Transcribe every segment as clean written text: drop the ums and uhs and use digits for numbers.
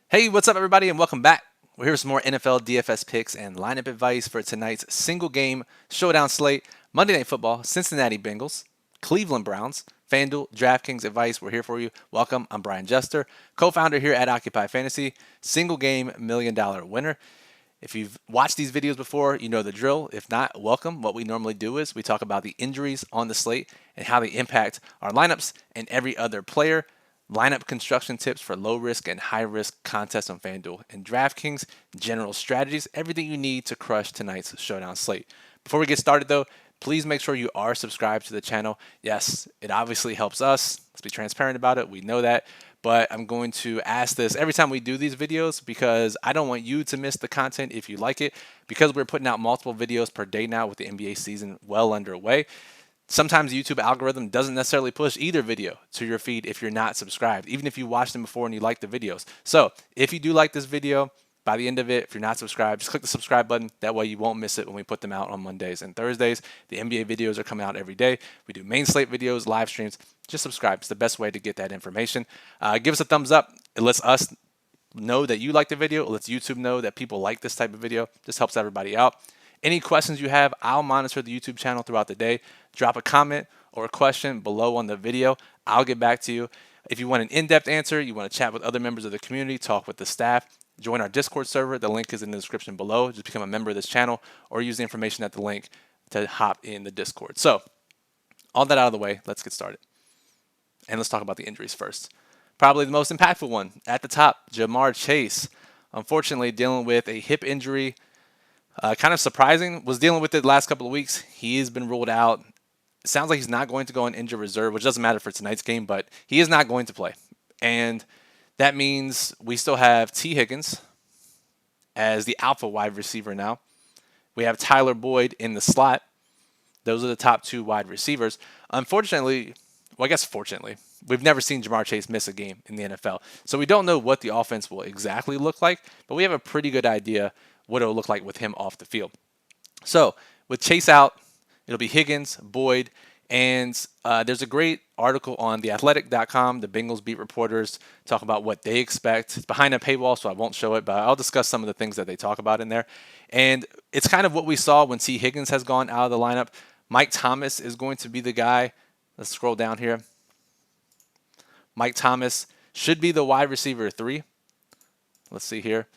Hey, what's up, everybody, and welcome back. We're here with some more NFL DFS picks and lineup advice for tonight's single game showdown slate. Monday Night Football, Cincinnati Bengals, Cleveland Browns, FanDuel, DraftKings advice. We're here for you. Welcome. I'm Brian Jester, co-founder here at Occupy Fantasy, single game $1 million winner. If you've watched these videos before, you know the drill. If not, welcome. What we normally do is we talk about the injuries on the slate and how they impact our lineups and every other player. Lineup construction tips for low risk and high risk contests on FanDuel and DraftKings, general strategies, everything you need to crush tonight's showdown slate. Before we get started though, please make sure you are subscribed to the channel. Yes, it obviously helps us. Let's be transparent about it. We know that. But I'm going to ask this every time we do these videos because I don't want you to miss the content if you like it. Because we're putting out multiple videos per day now with the NBA season well underway. Sometimes the YouTube algorithm doesn't necessarily push either video to your feed if you're not subscribed, even if you watched them before and you like the videos. So if you do like this video, by the end of it, if you're not subscribed, just click the subscribe button. That way you won't miss it when we put them out on Mondays and Thursdays. The NBA videos are coming out every day. We do main slate videos, live streams. Just subscribe. It's the best way to get that information. Give us a thumbs up. It lets us know that you like the video. It lets YouTube know that people like this type of video. Just helps everybody out. Any questions you have, I'll monitor the YouTube channel throughout the day. Drop a comment or a question below on the video. I'll get back to you. If you want an in-depth answer, you want to chat with other members of the community, talk with the staff, join our Discord server. The link is in the description below. Just become a member of this channel or use the information at the link to hop in the Discord. So, all that out of the way, let's get started. And let's talk about the injuries first. Probably the most impactful one at the top, Jamar Chase. Unfortunately, dealing with a hip injury. Kind of surprising. Was dealing with it the last couple of weeks. He has been ruled out. It sounds like he's not going to go on injured reserve, which doesn't matter for tonight's game, but he is not going to play. And that means we still have T. Higgins as the alpha wide receiver now. We have Tyler Boyd in the slot. Those are the top two wide receivers. Unfortunately, well, I guess fortunately, we've never seen Jamar Chase miss a game in the NFL. So we don't know what the offense will exactly look like, but we have a pretty good idea what it'll look like with him off the field. So with Chase out, it'll be Higgins, Boyd, and there's a great article on theathletic.com. The Bengals beat reporters talk about what they expect. It's behind a paywall, so I won't show it, but I'll discuss some of the things that they talk about in there. And it's kind of what we saw when T. Higgins has gone out of the lineup. Mike Thomas is going to be the guy. Let's scroll down here. Mike Thomas should be the wide receiver 3. Let's see here.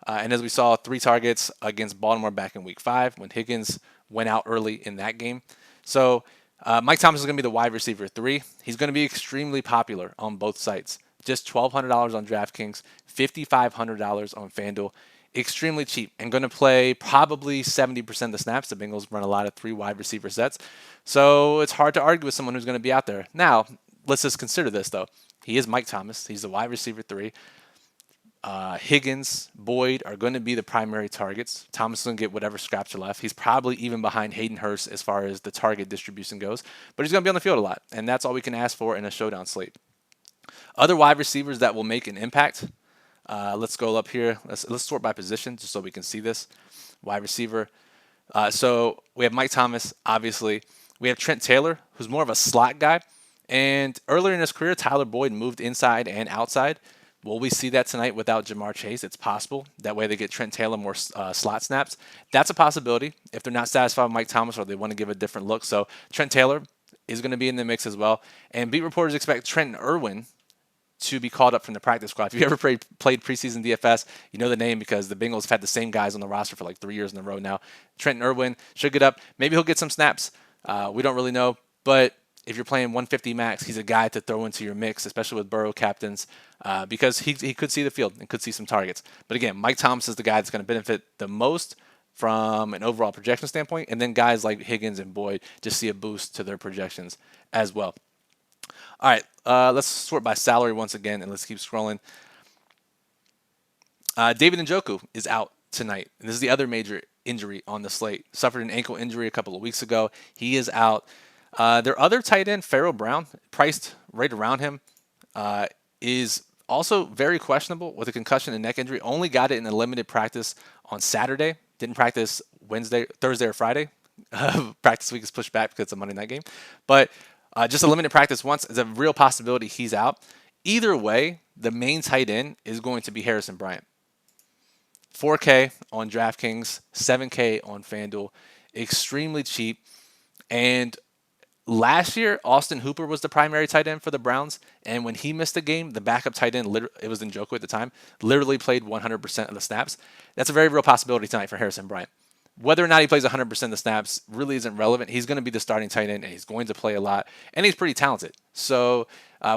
And as we saw, 3 targets against Baltimore back in week 5 when Higgins went out early in that game. So Mike Thomas is going to be the wide receiver 3. He's going to be extremely popular on both sites. Just $1,200 on DraftKings, $5,500 on FanDuel. Extremely cheap and going to play probably 70% of the snaps. The Bengals run a lot of 3 wide receiver sets. So it's hard to argue with someone who's going to be out there. Now, let's just consider this, though. He is Mike Thomas. He's the wide receiver 3. Higgins, Boyd are going to be the primary targets. Thomas is going to get whatever scraps are left. He's probably even behind Hayden Hurst as far as the target distribution goes, but he's going to be on the field a lot, and that's all we can ask for in a showdown slate. Other wide receivers that will make an impact. Let's go up here. Let's sort by position just so we can see this. Wide receiver. So we have Mike Thomas, obviously. We have Trent Taylor, who's more of a slot guy. And earlier in his career, Tyler Boyd moved inside and outside. Will we see that tonight without Jamar Chase? It's possible. That way they get Trent Taylor more slot snaps. That's a possibility if they're not satisfied with Mike Thomas or they want to give a different look. So Trent Taylor is going to be in the mix as well. And beat reporters expect Trenton Irwin to be called up from the practice squad. If you ever played preseason DFS, you know the name because the Bengals have had the same guys on the roster for like 3 years in a row now. Trenton Irwin should get up. Maybe he'll get some snaps. We don't really know. But if you're playing 150 max, he's a guy to throw into your mix, especially with Burrow captains, because he could see the field and could see some targets. But again, Mike Thomas is the guy that's going to benefit the most from an overall projection standpoint, and then guys like Higgins and Boyd just see a boost to their projections as well. All right, let's sort by salary once again, and let's keep scrolling. David Njoku is out tonight, and this is the other major injury on the slate. Suffered an ankle injury a couple of weeks ago. He is out. Their other tight end, Pharaoh Brown, priced right around him, is also very questionable with a concussion and neck injury. Only got it in a limited practice on Saturday. Didn't practice Thursday, or Friday. Practice week is pushed back because it's a Monday night game. But just a limited practice once is a real possibility he's out. Either way, the main tight end is going to be Harrison Bryant. 4K on DraftKings, 7K on FanDuel, extremely cheap. And last year, Austin Hooper was the primary tight end for the Browns, and when he missed a game, the backup tight end, it was Njoku at the time, literally played 100% of the snaps. That's a very real possibility tonight for Harrison Bryant. Whether or not he plays 100% of the snaps really isn't relevant. He's going to be the starting tight end, and he's going to play a lot, and he's pretty talented. So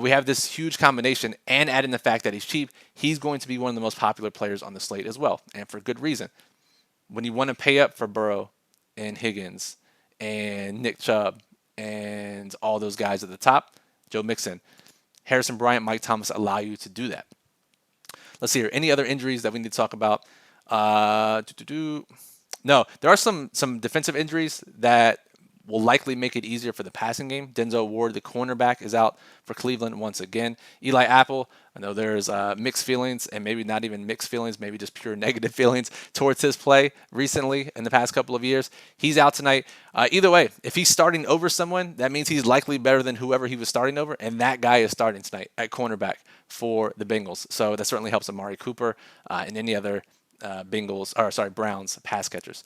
we have this huge combination, and add in the fact that he's cheap, he's going to be one of the most popular players on the slate as well, and for good reason. When you want to pay up for Burrow and Higgins and Nick Chubb and all those guys at the top, Joe Mixon, Harrison Bryant, Mike Thomas allow you to do that. Let's see here. Any other injuries that we need to talk about? No, there are some defensive injuries that will likely make it easier for the passing game. Denzel Ward, the cornerback, is out for Cleveland once again. Eli Apple, I know there's mixed feelings, and maybe not even mixed feelings, maybe just pure negative feelings towards his play recently in the past couple of years. He's out tonight. Either way, if he's starting over someone, that means he's likely better than whoever he was starting over, and that guy is starting tonight at cornerback for the Bengals. So that certainly helps Amari Cooper and any other Browns pass catchers.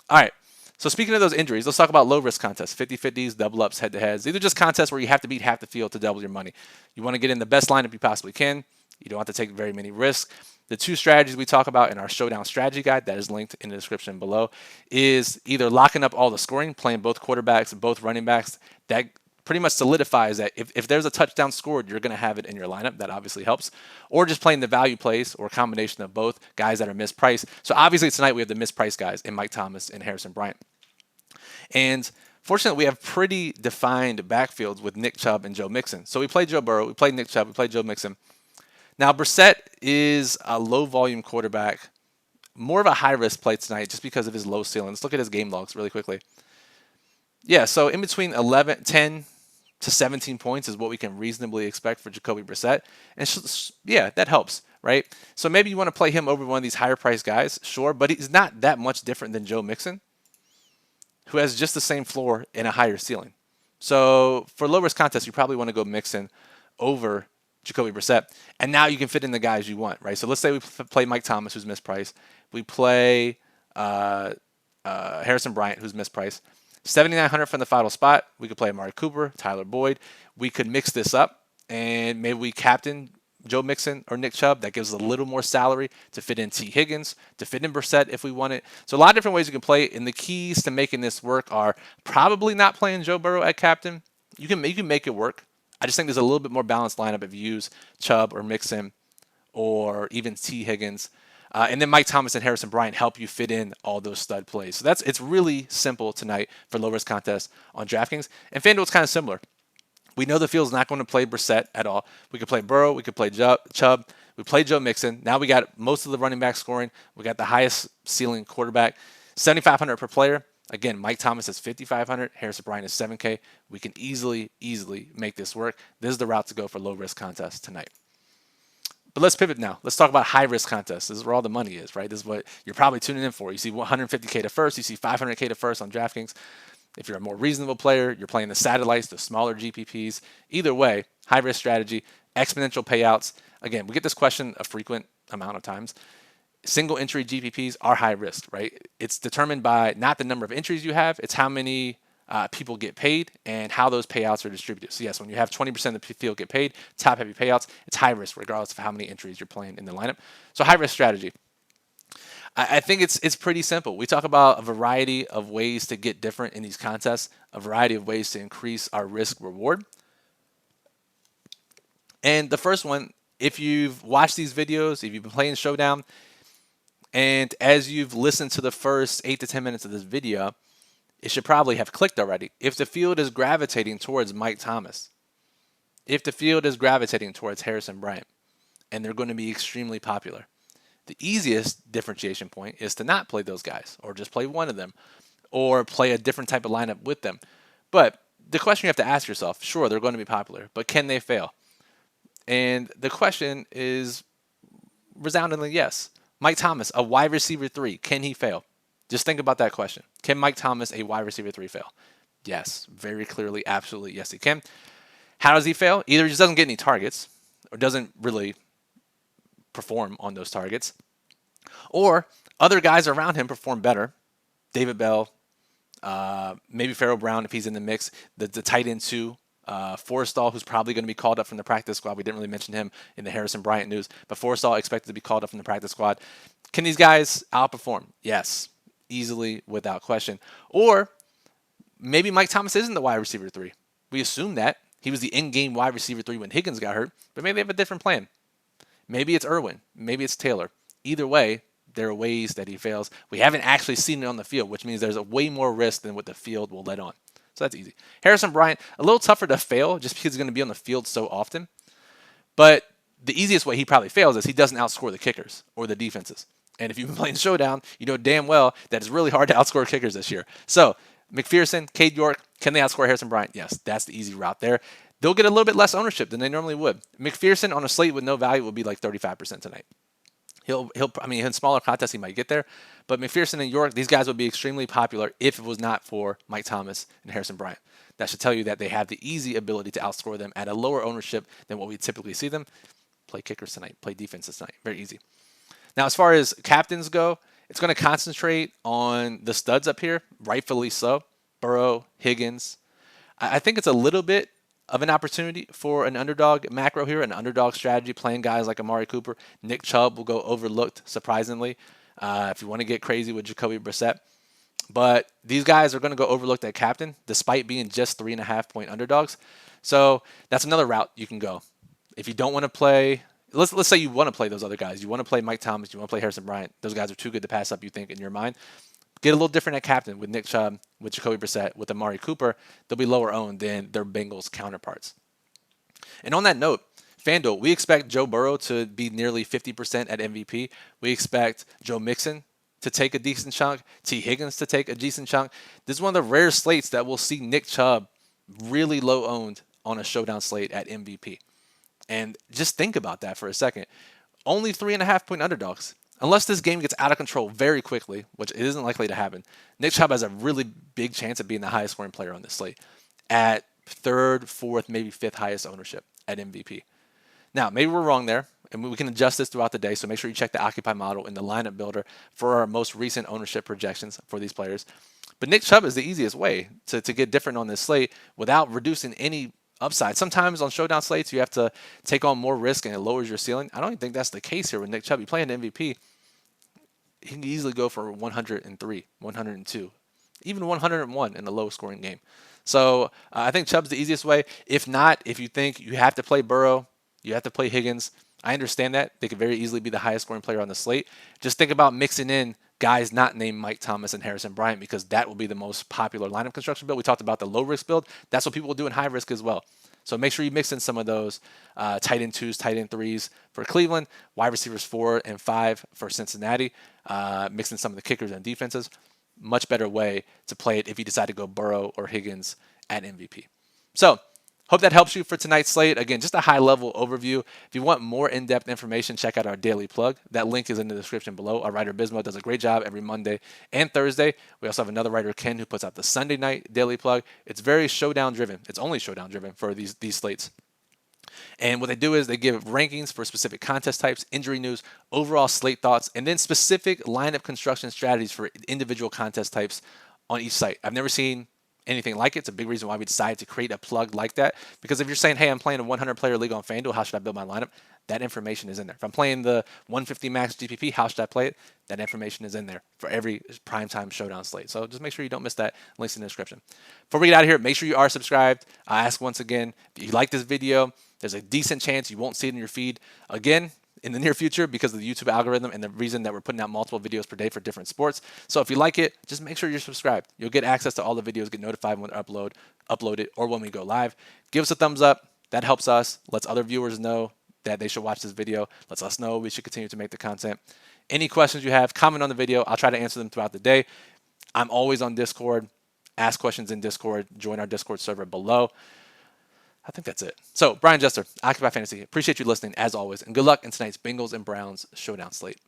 All right. So speaking of those injuries, let's talk about low-risk contests, 50-50s, double-ups, head-to-heads. These are just contests where you have to beat half the field to double your money. You want to get in the best lineup you possibly can. You don't have to take very many risks. The two strategies we talk about in our Showdown strategy guide, that is linked in the description below, is either locking up all the scoring, playing both quarterbacks, both running backs. That pretty much solidifies that if there's a touchdown scored, you're going to have it in your lineup. That obviously helps. Or just playing the value plays or a combination of both, guys that are mispriced. So obviously tonight we have the mispriced guys in Mike Thomas and Harrison Bryant. And fortunately, we have pretty defined backfields with Nick Chubb and Joe Mixon. So we played Joe Burrow, we played Nick Chubb, we played Joe Mixon. Now, Brissett is a low-volume quarterback, more of a high-risk play tonight just because of his low ceiling. Let's look at his game logs really quickly. Yeah, so in between 10 to 17 points is what we can reasonably expect for Jacoby Brissett. And yeah, that helps, right? So maybe you want to play him over one of these higher-priced guys, sure, but he's not that much different than Joe Mixon, who has just the same floor and a higher ceiling. So for low-risk contests, you probably want to go Mixon over Jacoby Brissett. And now you can fit in the guys you want, right? So let's say we play Mike Thomas, who's mispriced. We play Harrison Bryant, who's mispriced. $7,900 from the final spot. We could play Amari Cooper, Tyler Boyd. We could mix this up, and maybe we captain Joe Mixon or Nick Chubb. That gives us a little more salary to fit in T. Higgins, to fit in Brissett if we want it. So a lot of different ways you can play it, and the keys to making this work are probably not playing Joe Burrow at captain. You can make it work. I just think there's a little bit more balanced lineup if you use Chubb or Mixon or even T. Higgins. And then Mike Thomas and Harrison Bryant help you fit in all those stud plays. So it's really simple tonight for low-risk contests on DraftKings. And FanDuel is kind of similar. We know the field's not going to play Brissett at all. We could play Burrow. We could play Chubb. We played Joe Mixon. Now we got most of the running back scoring. We got the highest ceiling quarterback. $7,500 per player. Again, Mike Thomas is $5,500. Harrison Bryant is $7K. We can easily make this work. This is the route to go for low-risk contests tonight. But let's pivot now. Let's talk about high-risk contests. This is where all the money is, right? This is what you're probably tuning in for. You see 150K to first. You see 500K to first on DraftKings. If you're a more reasonable player, you're playing the satellites, the smaller GPPs. Either way, high-risk strategy, exponential payouts. Again, we get this question a frequent amount of times. Single entry GPPs are high risk, right? It's determined by not the number of entries you have, it's how many people get paid and how those payouts are distributed. So yes, when you have 20% of the field get paid, top heavy payouts, it's high risk regardless of how many entries you're playing in the lineup. So high risk strategy. I think it's pretty simple. We talk about a variety of ways to get different in these contests, a variety of ways to increase our risk reward. And the first one, if you've watched these videos, if you've been playing Showdown, and as you've listened to the first 8 to 10 minutes of this video, it should probably have clicked already. If the field is gravitating towards Mike Thomas, if the field is gravitating towards Harrison Bryant, and they're going to be extremely popular, the easiest differentiation point is to not play those guys, or just play one of them, or play a different type of lineup with them. But the question you have to ask yourself, sure, they're going to be popular, but can they fail? And the question is resoundingly yes. Mike Thomas, a wide receiver 3, can he fail? Just think about that question. Can Mike Thomas, a wide receiver 3, fail? Yes, very clearly, absolutely, yes, he can. How does he fail? Either he just doesn't get any targets, or doesn't really perform on those targets. Or other guys around him perform better. David Bell, maybe Pharaoh Brown if he's in the mix. The tight end too. Forrestall, who's probably going to be called up from the practice squad. We didn't really mention him in the Harrison Bryant news, but Forrestall expected to be called up from the practice squad. Can these guys outperform? Yes, easily, without question. Or maybe Mike Thomas isn't the wide receiver 3. We assume that. He was the in-game wide receiver 3 when Higgins got hurt, but maybe they have a different plan. Maybe it's Irwin. Maybe it's Taylor. Either way, there are ways that he fails. We haven't actually seen it on the field, which means there's a way more risk than what the field will let on. So that's easy. Harrison Bryant, a little tougher to fail just because he's going to be on the field so often. But the easiest way he probably fails is he doesn't outscore the kickers or the defenses. And if you've been playing Showdown, you know damn well that it's really hard to outscore kickers this year. So McPherson, Cade York, can they outscore Harrison Bryant? Yes, that's the easy route there. They'll get a little bit less ownership than they normally would. McPherson on a slate with no value will be like 35% tonight. In smaller contests he might get there, but McPherson and York, these guys would be extremely popular if it was not for Mike Thomas and Harrison Bryant. That should tell you that they have the easy ability to outscore them at a lower ownership than what we typically see them. Play kickers tonight, play defenses tonight. Very easy. Now, as far as captains go, it's going to concentrate on the studs up here, rightfully so. Burrow, Higgins. I think it's a little bit of an opportunity for an underdog macro here, an underdog strategy, playing guys like Amari Cooper. Nick Chubb will go overlooked, surprisingly, if you want to get crazy with Jacoby Brissett. But these guys are going to go overlooked at captain, despite being just 3.5-point underdogs. So that's another route you can go. If you don't want to play, let's say you want to play those other guys. You want to play Mike Thomas, you want to play Harrison Bryant. Those guys are too good to pass up, you think, in your mind. Get a little different at captain with Nick Chubb, with Jacoby Brissett, with Amari Cooper. They'll be lower owned than their Bengals counterparts. And on that note, FanDuel, we expect Joe Burrow to be nearly 50% at MVP. We expect Joe Mixon to take a decent chunk, T. Higgins to take a decent chunk. This is one of the rare slates that will see Nick Chubb really low owned on a showdown slate at MVP. And just think about that for a second. Only 3.5-point underdogs. Unless this game gets out of control very quickly, which it isn't likely to happen, Nick Chubb has a really big chance of being the highest scoring player on this slate at 3rd, 4th, maybe 5th highest ownership at MVP. Now, maybe we're wrong there, and we can adjust this throughout the day, so make sure you check the Occupy model in the lineup builder for our most recent ownership projections for these players. But Nick Chubb is the easiest way to get different on this slate without reducing any upside. Sometimes on showdown slates, you have to take on more risk and it lowers your ceiling. I don't even think that's the case here with Nick Chubb. You play an MVP, he can easily go for 103, 102, even 101 in a low-scoring game. So I think Chubb's the easiest way. If not, if you think you have to play Burrow, you have to play Higgins, I understand that. They could very easily be the highest-scoring player on the slate. Just think about mixing in guys not named Mike Thomas and Harrison Bryant because that will be the most popular lineup construction build. We talked about the low-risk build. That's what people will do in high-risk as well. So make sure you mix in some of those tight end 2s, tight end 3s for Cleveland, wide receivers 4 and 5 for Cincinnati, mix in some of the kickers and defenses. Much better way to play it if you decide to go Burrow or Higgins at MVP. So hope that helps you for tonight's slate. Again, just a high-level overview. If you want more in-depth information, check out our daily plug. That link is in the description below. Our writer Bismo does a great job every Monday and Thursday. We also have another writer, Ken, who puts out the Sunday night daily plug. It's very showdown-driven. It's only showdown-driven for these slates. And what they do is they give rankings for specific contest types, injury news, overall slate thoughts, and then specific lineup construction strategies for individual contest types on each site. I've never seen anything like it. It's a big reason why we decided to create a plug like that. Because if you're saying, hey, I'm playing a 100-player league on FanDuel, how should I build my lineup? That information is in there. If I'm playing the 150 max GPP, how should I play it? That information is in there for every primetime showdown slate. So just make sure you don't miss that. Links in the description. Before we get out of here, make sure you are subscribed. I ask once again, if you like this video, there's a decent chance you won't see it in your feed again in the near future because of the YouTube algorithm and the reason that we're putting out multiple videos per day for different sports. So if you like it, just make sure you're subscribed. You'll get access to all the videos, get notified when they're uploaded or when we go live. Give us a thumbs up. That helps us, lets other viewers know that they should watch this video, lets us know we should continue to make the content. Any questions you have, comment on the video. I'll try to answer them throughout the day. I'm always on Discord. Ask questions in Discord. Join our Discord server below. I think that's it. So, Brian Jester, Occupy Fantasy. Appreciate you listening as always, and good luck in tonight's Bengals and Browns showdown slate.